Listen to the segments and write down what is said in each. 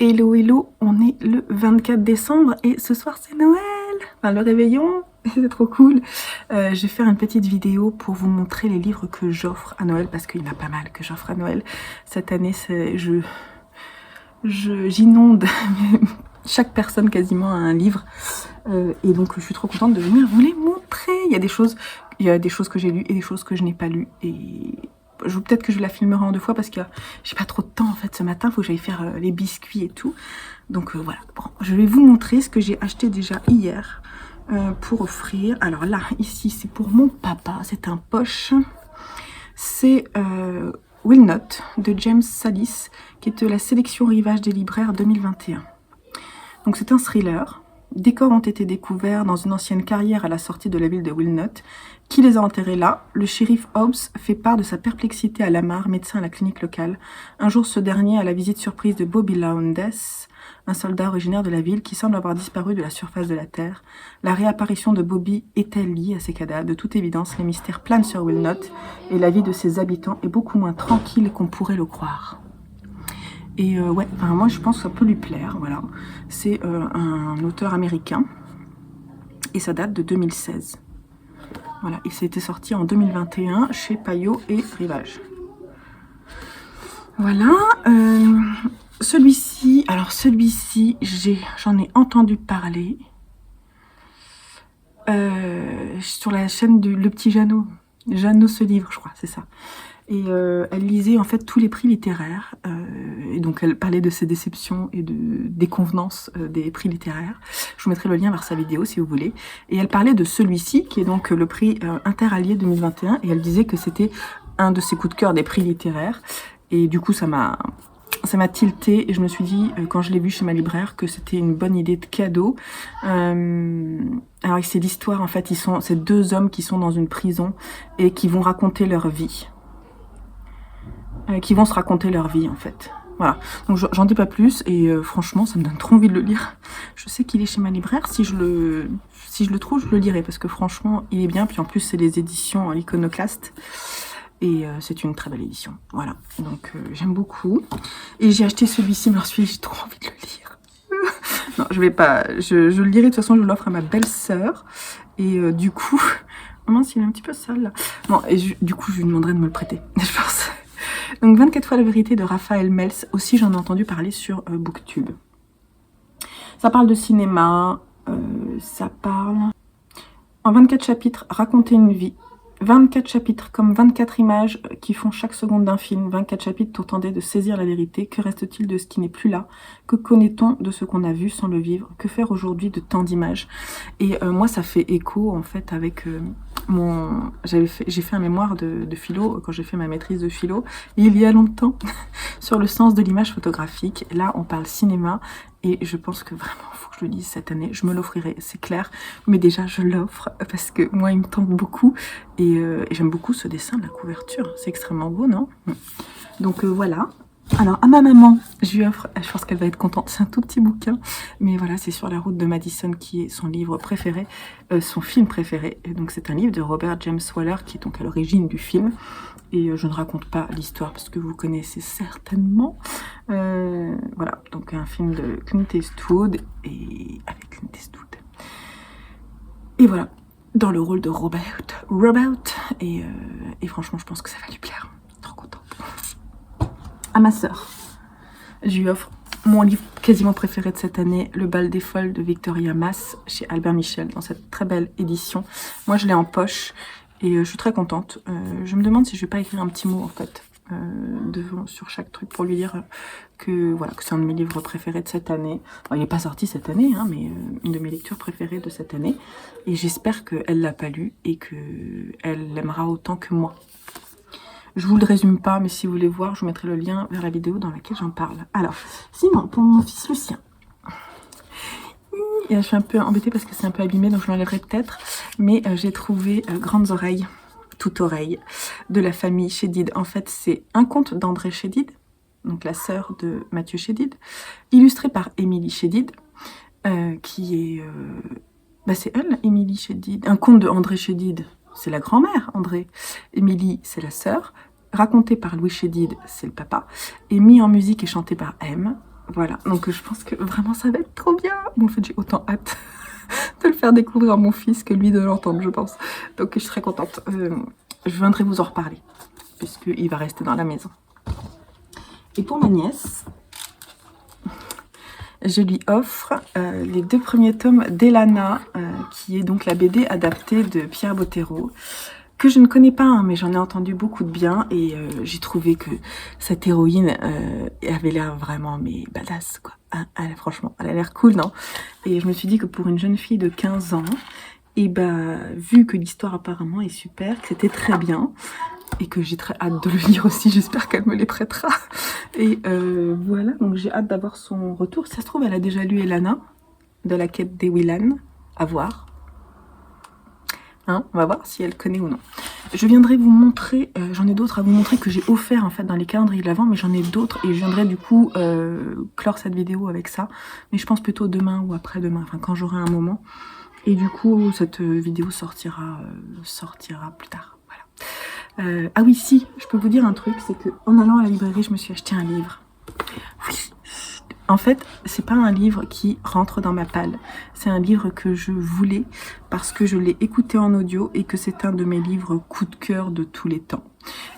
Hello hello, on est le 24 décembre et ce soir c'est Noël, enfin le réveillon, c'est trop cool. Je vais faire une petite vidéo pour vous montrer les livres que j'offre à Noël parce qu'il y en a pas mal que j'offre à Noël. Cette année, j'inonde chaque personne quasiment a un livre et donc je suis trop contente de venir vous les montrer. Il y a des choses que j'ai lues et des choses que je n'ai pas lues et peut-être que je la filmerai en 2 fois parce que j'ai pas trop de temps en fait ce matin, il faut que j'aille faire les biscuits et tout. Donc voilà, bon, je vais vous montrer ce que j'ai acheté déjà hier pour offrir. Alors là, ici, c'est pour mon papa, c'est un poche. C'est Will Not de James Sallis, qui est de la sélection Rivage des libraires 2021. Donc c'est un thriller. Des corps ont été découverts dans une ancienne carrière à la sortie de la ville de Wilnut. Qui les a enterrés là? Le shérif Hobbs fait part de sa perplexité à Lamar, médecin à la clinique locale. Un jour, ce dernier a la visite surprise de Bobby Lowndes, un soldat originaire de la ville qui semble avoir disparu de la surface de la Terre. La réapparition de Bobby est-elle liée à ces cadavres? De toute évidence, les mystères planent sur Wilnut et la vie de ses habitants est beaucoup moins tranquille qu'on pourrait le croire. Et ouais, enfin, moi je pense que ça peut lui plaire, voilà. C'est un auteur américain et ça date de 2016. Voilà, et c'était sorti en 2021 chez Payot et Rivage. Voilà, celui-ci, alors celui-ci, j'en ai entendu parler sur la chaîne du Le Petit Jeannot. Jeannot se livre, je crois, c'est ça. Et elle lisait en fait tous les prix littéraires, et donc elle parlait de ses déceptions et des convenances des prix littéraires. Je vous mettrai le lien vers sa vidéo si vous voulez. Et elle parlait de celui-ci, qui est donc le prix Interallié 2021, et elle disait que c'était un de ses coups de cœur des prix littéraires. Et du coup, ça m'a tilté, et je me suis dit, quand je l'ai vu chez ma libraire, que c'était une bonne idée de cadeau. Alors c'est l'histoire, en fait, c'est 2 hommes qui sont dans une prison et qui vont raconter leur vie. Qui vont se raconter leur vie en fait. Voilà, donc j'en dis pas plus et franchement ça me donne trop envie de le lire. Je sais qu'il est chez ma libraire, si je le trouve je le lirai parce que franchement il est bien, puis en plus c'est les éditions l'Iconoclaste et c'est une très belle édition, voilà, donc j'aime beaucoup. Et j'ai acheté celui-ci, mais alors celui-là j'ai trop envie de le lire. Non, je vais pas, je le lirai, de toute façon je l'offre à ma belle-sœur et du coup, oh mince il est un petit peu sale là. Bon, et du coup je lui demanderai de me le prêter, je pense. Donc 24 fois la vérité de Raphaël Mels, aussi j'en ai entendu parler sur Booktube. Ça parle de cinéma, ça parle... En 24 chapitres, raconter une vie. 24 chapitres comme 24 images qui font chaque seconde d'un film. 24 chapitres pour tenter de saisir la vérité. Que reste-t-il de ce qui n'est plus là? Que connaît-on de ce qu'on a vu sans le vivre? Que faire aujourd'hui de tant d'images? Et moi ça fait écho en fait avec... j'ai fait un mémoire de philo quand j'ai fait ma maîtrise de philo il y a longtemps sur le sens de l'image photographique. Là on parle cinéma et je pense que vraiment il faut que je le lise cette année. Je me l'offrirai, c'est clair, mais déjà je l'offre parce que moi il me tente beaucoup et j'aime beaucoup ce dessin de la couverture, c'est extrêmement beau, non? Donc voilà. Alors à ma maman, je lui offre, je pense qu'elle va être contente, c'est un tout petit bouquin, mais voilà, c'est Sur la route de Madison qui est son livre préféré, son film préféré, et donc c'est un livre de Robert James Waller qui est donc à l'origine du film, et je ne raconte pas l'histoire parce que vous connaissez certainement, voilà, donc un film de Clint Eastwood, et avec Clint Eastwood, et voilà, dans le rôle de Robert, et franchement je pense que ça va lui plaire, trop contente. À ma sœur, je lui offre mon livre quasiment préféré de cette année, Le bal des folles de Victoria Mass chez Albert Michel, dans cette très belle édition. Moi je l'ai en poche et je suis très contente. Je me demande si je vais pas écrire un petit mot en fait sur chaque truc pour lui dire que voilà, que c'est un de mes livres préférés de cette année. Bon, il n'est pas sorti cette année, hein, mais une de mes lectures préférées de cette année. Et j'espère qu'elle l'a pas lu et qu'elle l'aimera autant que moi. Je vous le résume pas, mais si vous voulez voir, je vous mettrai le lien vers la vidéo dans laquelle j'en parle. Alors, sinon, pour mon fils Lucien, et je suis un peu embêtée parce que c'est un peu abîmé, donc je l'enlèverai peut-être, mais j'ai trouvé Grandes oreilles, toutes oreilles, de la famille Chédid. En fait, c'est un conte d'André Chédid, donc la sœur de Mathieu Chédid, illustré par Émilie Chédid, qui est... c'est elle, Émilie Chédid. Un conte de André Chédid, c'est la grand-mère, André. Émilie, c'est la sœur. Raconté par Louis Chédid, c'est le papa. Et mis en musique et chanté par M. Voilà, donc je pense que vraiment ça va être trop bien. Bon, en fait, j'ai autant hâte de le faire découvrir à mon fils que lui de l'entendre, je pense. Donc je suis très contente. Je viendrai vous en reparler, puisqu'il va rester dans la maison. Et pour ma nièce, je lui offre les 2 premiers tomes d'Elana, qui est donc la BD adaptée de Pierre Bottero, que je ne connais pas, hein, mais j'en ai entendu beaucoup de bien, et j'ai trouvé que cette héroïne avait l'air vraiment mais badass, quoi. Franchement, elle a l'air cool, non? Et je me suis dit que pour une jeune fille de 15 ans, et vu que l'histoire apparemment est super, que c'était très bien, et que j'ai très hâte de le lire aussi, j'espère qu'elle me les prêtera. Et voilà, donc j'ai hâte d'avoir son retour. Si ça se trouve, elle a déjà lu Elana, de la quête des Willan, à voir. Hein, on va voir si elle connaît ou non. Je viendrai vous montrer, j'en ai d'autres à vous montrer que j'ai offert en fait dans les calendriers de l'Avent, mais j'en ai d'autres et je viendrai du coup clore cette vidéo avec ça. Mais je pense plutôt demain ou après-demain, enfin quand j'aurai un moment. Et du coup, cette vidéo sortira plus tard. Voilà. Ah oui, si, je peux vous dire un truc, c'est que en allant à la librairie, je me suis acheté un livre. Oui. En fait, c'est pas un livre qui rentre dans ma palle. C'est un livre que je voulais parce que je l'ai écouté en audio et que c'est un de mes livres coup de cœur de tous les temps.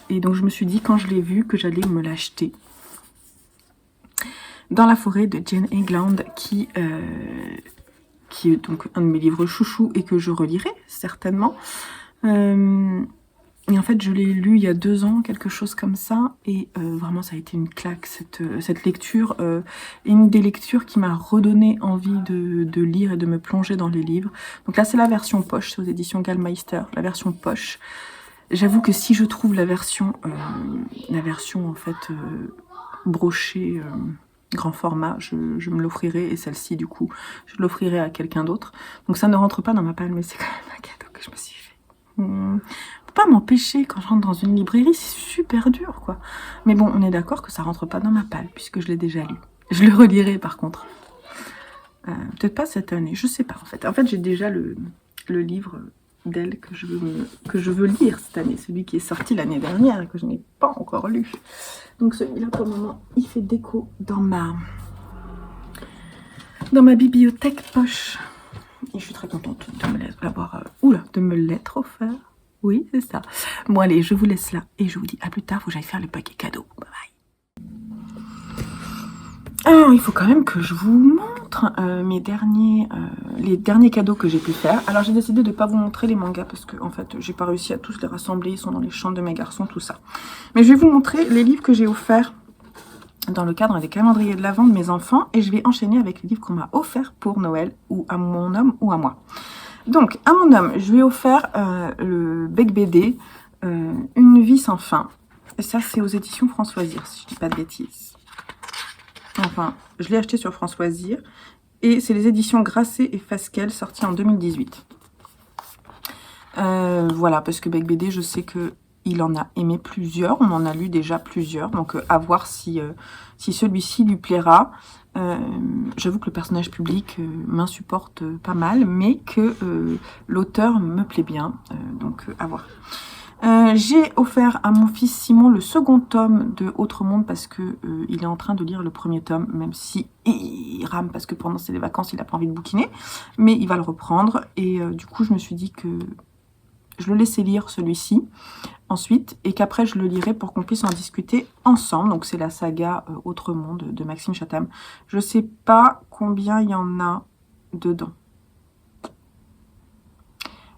Et donc je me suis dit quand je l'ai vu que j'allais me l'acheter. Dans la forêt de Jane Egland, qui est donc un de mes livres chouchous et que je relirai certainement. Et en fait, je l'ai lu il y a 2 ans, quelque chose comme ça, et vraiment ça a été une claque, cette lecture, une des lectures qui m'a redonné envie de lire et de me plonger dans les livres. Donc là, c'est la version poche, c'est aux éditions Gallmeister, la version poche. J'avoue que si je trouve la version en fait brochée, grand format, je me l'offrirai, et celle-ci, du coup, je l'offrirai à quelqu'un d'autre. Donc ça ne rentre pas dans ma palle, mais c'est quand même un cadeau que je me suis fait. Pas m'empêcher quand je rentre dans une librairie, c'est super dur, quoi. Mais bon, on est d'accord que ça rentre pas dans ma palle, puisque je l'ai déjà lu. Je le relirai, par contre. Peut-être pas cette année, je sais pas, en fait. En fait, j'ai déjà le livre d'elle que je veux lire cette année, celui qui est sorti l'année dernière et que je n'ai pas encore lu. Donc celui-là, pour le moment, il fait déco dans ma bibliothèque poche. Et je suis très contente de me l'être offert. Oui, c'est ça. Bon, allez, je vous laisse là et je vous dis à plus tard. Faut que j'aille faire le paquet cadeau. Bye bye. Alors, il faut quand même que je vous montre les derniers cadeaux que j'ai pu faire. Alors, j'ai décidé de ne pas vous montrer les mangas parce que, en fait, j'ai pas réussi à tous les rassembler. Ils sont dans les chambres de mes garçons, tout ça. Mais je vais vous montrer les livres que j'ai offerts dans le cadre des calendriers de l'Avent de mes enfants. Et je vais enchaîner avec les livres qu'on m'a offerts pour Noël, ou à mon homme ou à moi. Donc, à mon homme, je lui ai offert le Bec BD, Une vie sans fin. Et ça, c'est aux éditions France Loisirs, si je dis pas de bêtises. Enfin, je l'ai acheté sur France Loisirs. Et c'est les éditions Grasset et Fasquelle, sorties en 2018. Voilà, parce que Bec BD, je sais qu'il en a aimé plusieurs. On en a lu déjà plusieurs. Donc, à voir si celui-ci lui plaira. J'avoue que le personnage public m'insupporte pas mal, mais que l'auteur me plaît bien, donc à voir. J'ai offert à mon fils Simon le 2e tome de Autre Monde parce que il est en train de lire le 1er tome, même si il rame parce que pendant ses vacances il n'a pas envie de bouquiner, mais il va le reprendre, et du coup je me suis dit que je le laissais lire celui-ci ensuite, et qu'après je le lirai pour qu'on puisse en discuter ensemble. Donc c'est la saga Autre Monde de Maxime Chatham. Je sais pas combien il y en a dedans.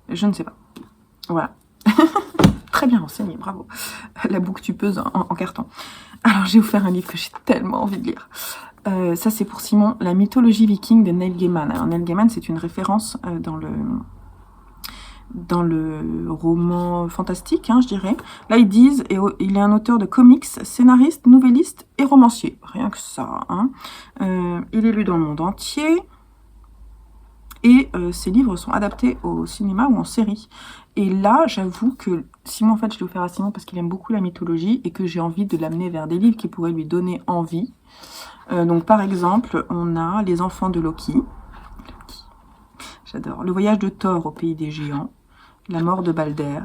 Je ne sais pas. Voilà. Très bien renseigné, bravo. La booktubeuse en carton. Alors j'ai offert un livre que j'ai tellement envie de lire. Ça c'est pour Simon, La mythologie viking de Neil Gaiman. Alors Neil Gaiman, c'est une référence dans le roman fantastique, hein, je dirais. Là, ils disent, et il est un auteur de comics, scénariste, nouvelliste et romancier. Rien que ça. Hein. Il est lu dans le monde entier. Et ses livres sont adaptés au cinéma ou en série. Et là, j'avoue que Simon, en fait, je l'ai offert à Simon parce qu'il aime beaucoup la mythologie et que j'ai envie de l'amener vers des livres qui pourraient lui donner envie. Donc, par exemple, on a Les Enfants de Loki. J'adore. Le voyage de Thor au pays des géants. La mort de Balder.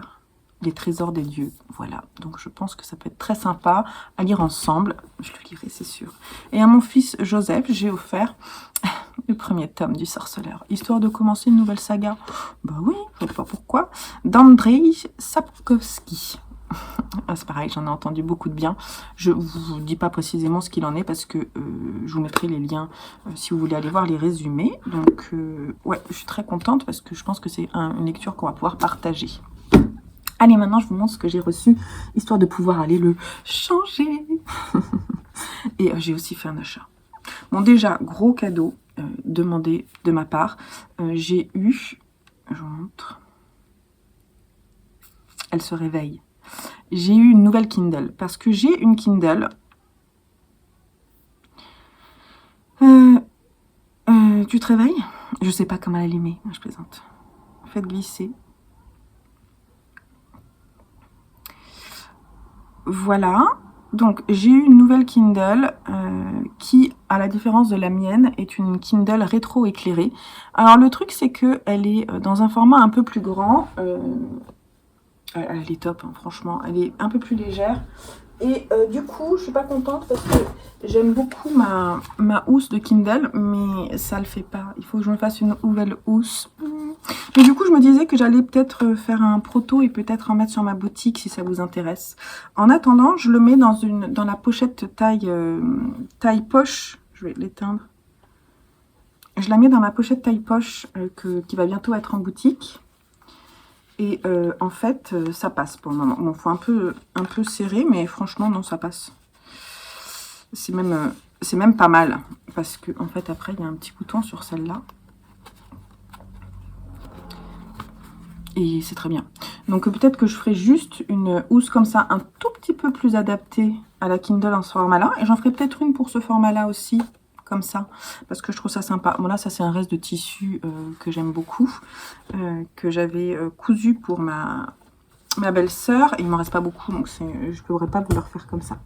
Les trésors des dieux. Voilà, donc je pense que ça peut être très sympa à lire ensemble. Je le lirai, c'est sûr. Et à mon fils Joseph, j'ai offert le premier tome du Sorceleur, histoire de commencer une nouvelle saga. Bah oui, je ne sais pas pourquoi. D'Andrzej Sapkowski. Ah, c'est pareil, j'en ai entendu beaucoup de bien. Je vous dis pas précisément ce qu'il en est parce que je vous mettrai les liens si vous voulez aller voir les résumés. Donc, ouais, je suis très contente parce que je pense que c'est une lecture qu'on va pouvoir partager. Allez, maintenant, je vous montre ce que j'ai reçu, histoire de pouvoir aller le changer. Et j'ai aussi fait un achat. Bon, déjà, gros cadeau demandé de ma part. J'ai eu... Je vous montre. Elle se réveille. J'ai eu une nouvelle Kindle. Parce que j'ai une Kindle. Tu te réveilles? Je sais pas comment l'allumer. Je plaisante. Faites glisser. Voilà. Donc, j'ai eu une nouvelle Kindle qui, à la différence de la mienne, est une Kindle rétro-éclairée. Alors, le truc, c'est qu'elle est dans un format un peu plus grand. Elle est top, hein, franchement. Elle est un peu plus légère. Et du coup, je suis pas contente parce que j'aime beaucoup ma housse de Kindle, mais ça le fait pas. Il faut que je me fasse une nouvelle housse. Mais du coup, je me disais que j'allais peut-être faire un proto et peut-être en mettre sur ma boutique si ça vous intéresse. En attendant, je le mets dans la pochette taille poche. Je vais l'éteindre. Je la mets dans ma pochette taille poche qui va bientôt être en boutique. Et en fait, ça passe pour le moment. Bon, faut un peu serrer, mais franchement, non, ça passe. C'est même pas mal. Parce que en fait, après, il y a un petit bouton sur celle-là. Et c'est très bien. Donc peut-être que je ferai juste une housse comme ça, un tout petit peu plus adaptée à la Kindle en ce format-là. Et j'en ferai peut-être une pour ce format-là aussi, comme ça, parce que je trouve ça sympa. Bon là, ça c'est un reste de tissu que j'aime beaucoup, que j'avais cousu pour ma belle-sœur. Et il m'en reste pas beaucoup, donc je ne pourrais pas vous le refaire comme ça.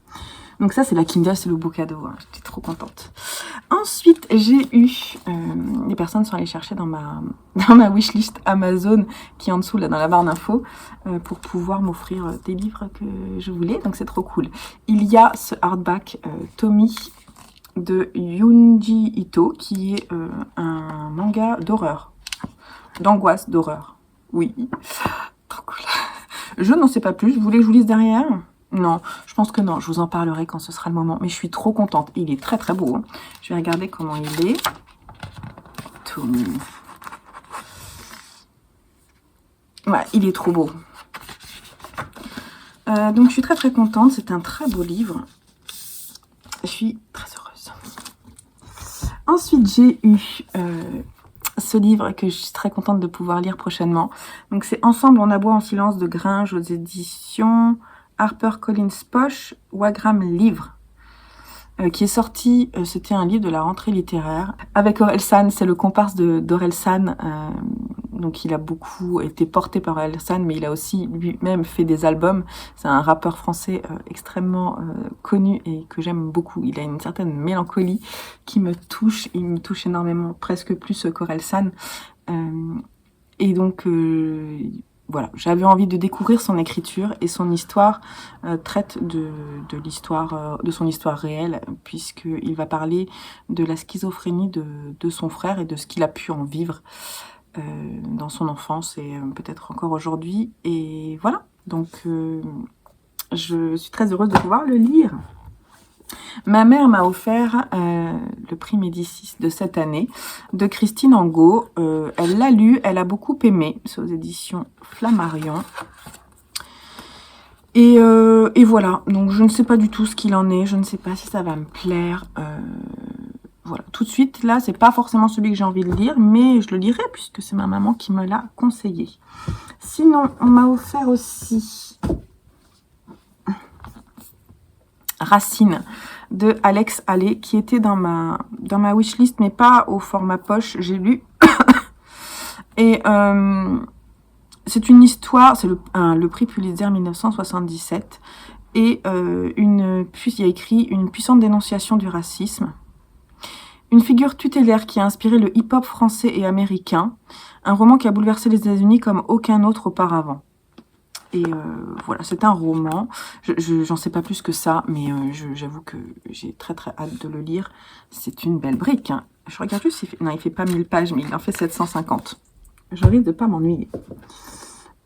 Donc ça, c'est la Kindle, c'est le beau cadeau. Hein. J'étais trop contente. Ensuite, j'ai eu... les personnes sont allées chercher dans ma wishlist Amazon, qui est en dessous, là, dans la barre d'infos, pour pouvoir m'offrir des livres que je voulais. Donc c'est trop cool. Il y a ce hardback Tommy de Junji Ito, qui est un manga d'horreur. D'angoisse, d'horreur. Oui. Trop cool. Je n'en sais pas plus. Vous voulez que je vous lise derrière ? Non, je pense que non. Je vous en parlerai quand ce sera le moment. Mais je suis trop contente. Il est très très beau. Hein. Je vais regarder comment il est. Tommy. Ouais, il est trop beau. Donc je suis très très contente. C'est un très beau livre. Je suis très heureuse. Ensuite, j'ai eu ce livre que je suis très contente de pouvoir lire prochainement. Donc c'est Ensemble on aboie en silence de Gringe aux éditions HarperCollins Poche, Wagram Livre, qui est sorti, c'était un livre de la rentrée littéraire, avec Orelsan, c'est le comparse d'Orelsan, donc il a beaucoup été porté par Orelsan, mais il a aussi lui-même fait des albums. C'est un rappeur français extrêmement connu et que j'aime beaucoup. Il a une certaine mélancolie qui me touche, il me touche énormément, presque plus qu'Orelsan. Et donc... voilà, j'avais envie de découvrir son écriture et son histoire traite de son histoire réelle, puisqu'il va parler de la schizophrénie de son frère et de ce qu'il a pu en vivre dans son enfance et peut-être encore aujourd'hui. Et voilà, donc je suis très heureuse de pouvoir le lire. Ma mère m'a offert le prix Médicis de cette année de Christine Angot. Elle l'a lu, elle a beaucoup aimé. C'est aux éditions Flammarion. Et voilà, donc je ne sais pas du tout ce qu'il en est. Je ne sais pas si ça va me plaire. Voilà, tout de suite, là, c'est pas forcément celui que j'ai envie de lire, mais je le lirai puisque c'est ma maman qui me l'a conseillé. Sinon, on m'a offert aussi Racine de Alex Allais, qui était dans ma wishlist, mais pas au format poche, j'ai lu. Et c'est une histoire, c'est le prix Pulitzer 1977, et il y a écrit une puissante dénonciation du racisme. Une figure tutélaire qui a inspiré le hip-hop français et américain, un roman qui a bouleversé les États-Unis comme aucun autre auparavant. Et voilà, c'est un roman. J'en sais pas plus que ça, mais j'avoue que j'ai très très hâte de le lire. C'est une belle brique, hein. Je regarde juste, non, il fait pas 1000 pages, mais il en fait 750. Je risque de pas m'ennuyer.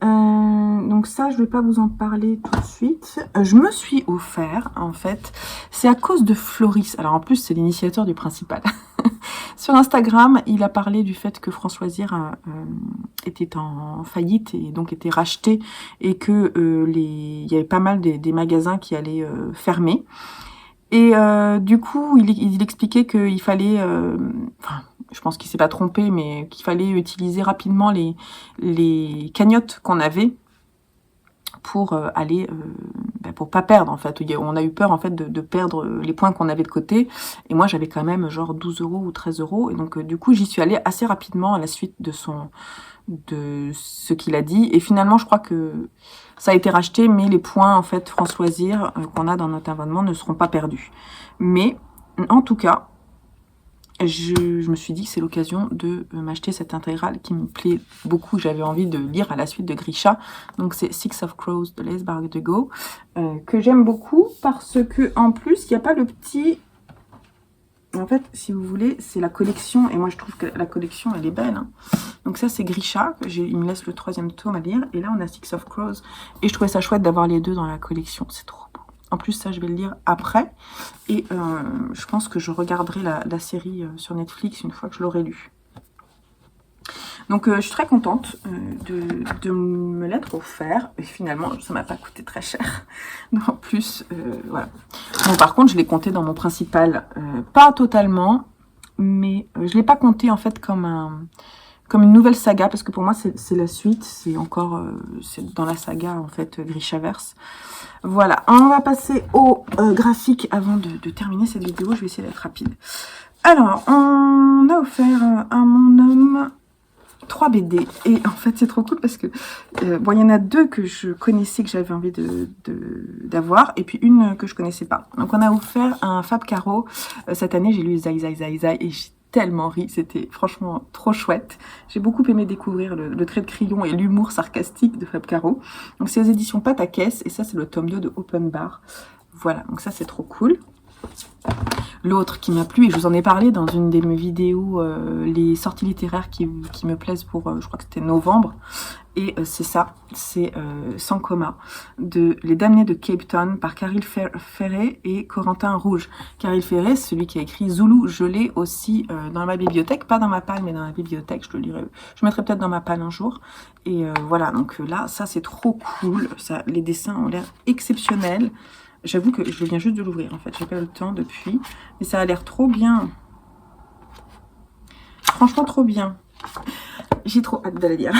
Donc ça, je vais pas vous en parler tout de suite. Je me suis offert, en fait, c'est à cause de Floris. Alors en plus, c'est l'initiateur du principal. Sur Instagram, il a parlé du fait que François Zir était en faillite et donc était racheté et que il y avait pas mal des magasins qui allaient fermer. Et du coup, il expliquait qu'il fallait, enfin, je pense qu'il s'est pas trompé, mais qu'il fallait utiliser rapidement les cagnottes qu'on avait pour aller, pour pas perdre en fait. On a eu peur en fait de perdre les points qu'on avait de côté. Et moi, j'avais quand même genre 12 € ou 13 €. Et donc du coup, j'y suis allée assez rapidement à la suite de ce qu'il a dit. Et finalement, je crois que ça a été racheté, mais les points en fait François Zir qu'on a dans notre abonnement ne seront pas perdus. Mais en tout cas, je me suis dit que c'est l'occasion de m'acheter cette intégrale qui me plaît beaucoup, j'avais envie de lire à la suite de Grisha. Donc c'est Six of Crows de Les Bardugo, que j'aime beaucoup parce que en plus, il n'y a pas le petit... En fait, si vous voulez, c'est la collection, et moi je trouve que la collection, elle est belle, hein. Donc ça, c'est Grisha, il me laisse le 3e tome à lire, et là on a Six of Crows, et je trouvais ça chouette d'avoir les deux dans la collection, c'est trop beau. En plus, ça, je vais le lire après. Et je pense que je regarderai la série sur Netflix une fois que je l'aurai lu. Donc, je suis très contente de me l'être offert. Et finalement, ça m'a pas coûté très cher. En plus, voilà. Bon, par contre, je l'ai compté dans mon principal. Pas totalement, mais je l'ai pas compté, en fait, comme une nouvelle saga. Parce que pour moi, c'est la suite. C'est encore... c'est dans la saga, en fait, Grishaverse. Voilà, on va passer au graphique avant de terminer cette vidéo. Je vais essayer d'être rapide. Alors, on a offert à mon homme 3 BD. Et en fait, c'est trop cool parce que, bon, il y en a 2 que je connaissais, que j'avais envie d'avoir, et puis une que je connaissais pas. Donc, on a offert un Fab Caro. Cette année, j'ai lu Zai Zai Zai Zai, et j'ai tellement ri, c'était franchement trop chouette. J'ai beaucoup aimé découvrir le trait de crayon et l'humour sarcastique de Fab Caro. Donc c'est aux éditions Pataquès, et ça c'est le tome 2 de Open Bar. Voilà, donc ça c'est trop cool. L'autre qui m'a plu, et je vous en ai parlé dans une de mes vidéos, les sorties littéraires qui me plaisent pour, je crois que c'était novembre, et c'est ça, c'est Sans coma, de Les Damnés de Cape Town par Caril Ferré et Corentin Rouge. Caril Ferré, celui qui a écrit Zoulou, je l'ai aussi dans ma bibliothèque, pas dans ma palle, mais dans ma bibliothèque, je le lirai, je mettrai peut-être dans ma palle un jour. Et voilà, donc là, ça c'est trop cool, ça, les dessins ont l'air exceptionnels. J'avoue que je viens juste de l'ouvrir, en fait, j'ai pas eu le temps depuis, mais ça a l'air trop bien. Franchement, trop bien. J'ai trop hâte de la lire.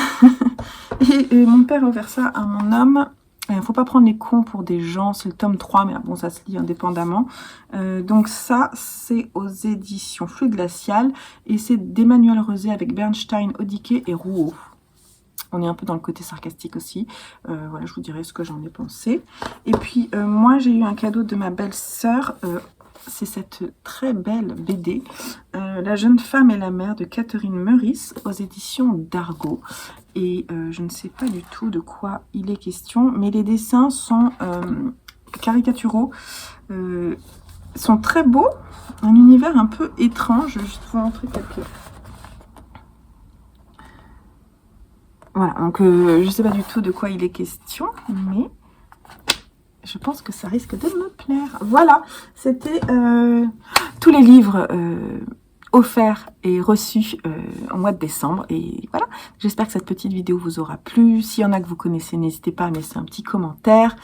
Et mon père a offert ça à mon homme. Il ne faut pas prendre les cons pour des gens, c'est le tome 3, mais bon, ça se lit indépendamment. Donc ça, c'est aux éditions Flux Glacial, et c'est d'Emmanuel Rosé avec Bernstein, Odiké et Rouault. On est un peu dans le côté sarcastique aussi. Voilà, je vous dirai ce que j'en ai pensé. Et puis, moi, j'ai eu un cadeau de ma belle-sœur. C'est cette très belle BD, La jeune femme et la mère de Catherine Meurice, aux éditions d'Argo. Et je ne sais pas du tout de quoi il est question, mais les dessins sont caricaturaux, sont très beaux, un univers un peu étrange. Je vais juste vous montrer quelques... Voilà, donc je sais pas du tout de quoi il est question, mais je pense que ça risque de me plaire. Voilà, c'était tous les livres offerts et reçus au mois de décembre. Et voilà, j'espère que cette petite vidéo vous aura plu. S'il y en a que vous connaissez, n'hésitez pas à me laisser un petit commentaire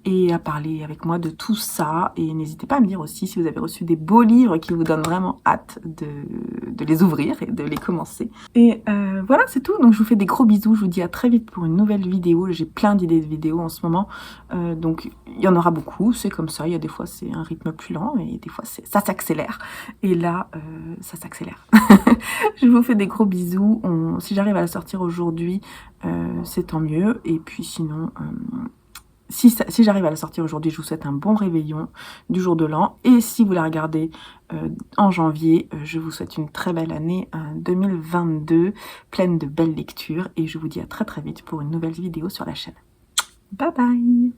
et à parler avec moi de tout ça. Et n'hésitez pas à me dire aussi si vous avez reçu des beaux livres qui vous donnent vraiment hâte de les ouvrir et de les commencer. Et voilà, c'est tout. Donc je vous fais des gros bisous. Je vous dis à très vite pour une nouvelle vidéo. J'ai plein d'idées de vidéos en ce moment. Donc il y en aura beaucoup. C'est comme ça. Il y a des fois c'est un rythme plus lent et des fois ça s'accélère. Et là, ça s'accélère. Je vous fais des gros bisous. Si j'arrive à la sortir aujourd'hui, c'est tant mieux. Et puis sinon... Si j'arrive à la sortir aujourd'hui, je vous souhaite un bon réveillon du jour de l'an. Et si vous la regardez en janvier, je vous souhaite une très belle année 2022, pleine de belles lectures. Et je vous dis à très très vite pour une nouvelle vidéo sur la chaîne. Bye bye.